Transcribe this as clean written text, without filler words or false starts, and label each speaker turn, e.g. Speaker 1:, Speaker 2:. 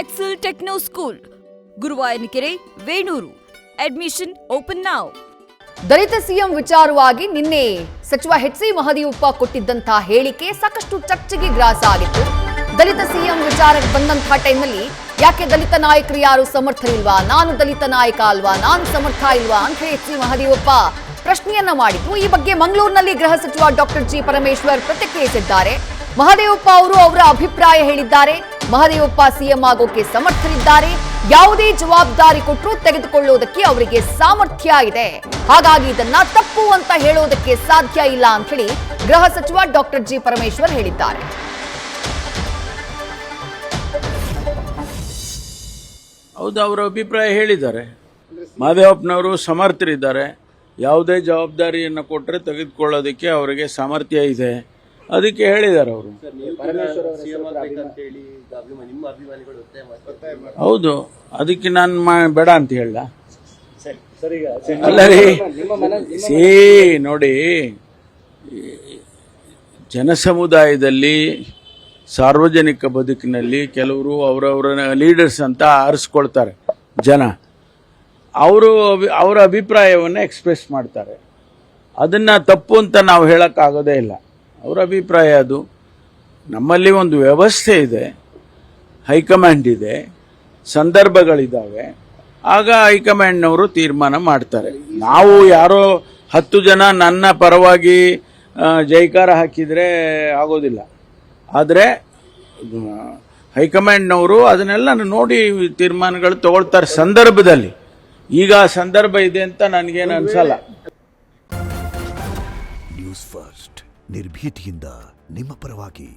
Speaker 1: Excel Techno school, Guruvayanakere, Venur. Admission open now.
Speaker 2: Dalit CM ವಿಚಾರವಾಗಿ ನಿನ್ನೆ ಸಚಿವ ಎಚ್.ಸಿ. ಮಹದೇವಪ್ಪ ಕೊಟ್ಟಿದ್ದಂತಹ ಹೇಳಿಕೆ ಸಾಕಷ್ಟು ಚರ್ಚೆಗೆ ಗ್ರಾಸ ಆಗಿತ್ತು. ದಲಿತ ಸಿಎಂ ವಿಚಾರಕ್ಕೆ ಬಂದಂತಹ ಟೈಮ್ನಲ್ಲಿ ಯಾಕೆ ದಲಿತ ನಾಯಕರು ಯಾರು ಸಮರ್ಥರಿಲ್ವಾ, ನಾನು ದಲಿತ ನಾಯಕ ಅಲ್ವಾ, ನಾನು ಸಮರ್ಥ ಇಲ್ವಾ ಅಂತ ಎಚ್.ಸಿ. ಮಹದೇವಪ್ಪ ಪ್ರಶ್ನೆಯನ್ನ ಮಾಡಿದ್ರು. ಈ ಬಗ್ಗೆ ಮಂಗಳೂರಿನಲ್ಲಿ ಗೃಹ ಸಚಿವ ಡಾಕ್ಟರ್ ಜಿ. ಪರಮೇಶ್ವರ್ ಪ್ರತಿಕ್ರಿಯಿಸಿದ್ದಾರೆ. ಮಹದೇವಪ್ಪ ಅವರು ಅವರ ಅಭಿಪ್ರಾಯ ಹೇಳಿದ್ದಾರೆ. ಮಹದೇವಪ್ಪ ಸಿಎಂ ಆಗೋಕೆ ಸಮರ್ಥರಿದ್ದಾರೆ. ಯಾವುದೇ ಜವಾಬ್ದಾರಿ ಕೊಟ್ಟರು ತೆಗೆದುಕೊಳ್ಳೋದಕ್ಕೆ ಅವರಿಗೆ ಸಾಮರ್ಥ್ಯ ಇದೆ. ಹಾಗಾಗಿ ಇದನ್ನ ತಪ್ಪು ಅಂತ ಹೇಳೋದಕ್ಕೆ ಸಾಧ್ಯ ಇಲ್ಲ ಅಂತ ಹೇಳಿ ಗೃಹ ಸಚಿವ ಡಾಕ್ಟರ್ ಜಿ. ಪರಮೇಶ್ವರ್ ಹೇಳಿದ್ದಾರೆ.
Speaker 3: ಹೌದು, ಅವರ ಅಭಿಪ್ರಾಯ ಹೇಳಿದ್ದಾರೆ. ಮಹದೇವಪ್ಪನವರು ಸಮರ್ಥರಿದ್ದಾರೆ. ಯಾವುದೇ ಜವಾಬ್ದಾರಿಯನ್ನು ಕೊಟ್ಟರೆ ತೆಗೆದುಕೊಳ್ಳೋದಕ್ಕೆ ಅವರಿಗೆ ಸಾಮರ್ಥ್ಯ ಇದೆ, ಅದಕ್ಕೆ ಹೇಳಿದ್ದಾರೆ ಅವರು. ಹೌದು, ಅದಕ್ಕೆ ನಾನು ಬೇಡ ಅಂತ ಹೇಳ. ಅಲ್ಲ ರೀ, ನೋಡಿ, ಜನಸಮುದಾಯದಲ್ಲಿ ಸಾರ್ವಜನಿಕ ಬದುಕಿನಲ್ಲಿ ಕೆಲವರು ಅವರವರ ಲೀಡರ್ಸ್ ಅಂತ ಆರಿಸ್ಕೊಳ್ತಾರೆ ಜನ. ಅವರ ಅಭಿಪ್ರಾಯವನ್ನು ಎಕ್ಸ್ಪ್ರೆಸ್ ಮಾಡ್ತಾರೆ. ಅದನ್ನು ತಪ್ಪು ಅಂತ ನಾವು ಹೇಳೋಕ್ಕಾಗೋದೇ ಇಲ್ಲ. ಅವರ ಅಭಿಪ್ರಾಯ ಅದು. ನಮ್ಮಲ್ಲಿ ಒಂದು ವ್ಯವಸ್ಥೆ ಇದೆ, ಹೈಕಮಾಂಡ್ ಇದೆ, ಸಂದರ್ಭಗಳಿದ್ದಾವೆ. ಆಗ ಹೈಕಮಾಂಡ್ನವರು ತೀರ್ಮಾನ ಮಾಡ್ತಾರೆ. ನಾವು ಯಾರೋ 10 ಜನ ನನ್ನ ಪರವಾಗಿ ಜೈಕಾರ ಹಾಕಿದರೆ ಆಗೋದಿಲ್ಲ. ಆದರೆ ಹೈಕಮಾಂಡ್ನವರು ಅದನ್ನೆಲ್ಲ ನೋಡಿ ತೀರ್ಮಾನಗಳು ತಗೊಳ್ತಾರೆ ಸಂದರ್ಭದಲ್ಲಿ. ಈಗ ಸಂದರ್ಭ ಇದೆ ಅಂತ ನನಗೇನು ಅನ್ಸಲ್ಲ.
Speaker 4: ನ್ಯೂಸ್ ಫಸ್ಟ್, ನಿರ್ಭೀತಿಯಿಂದ ನಿಮ್ಮ ಪರವಾಗಿ.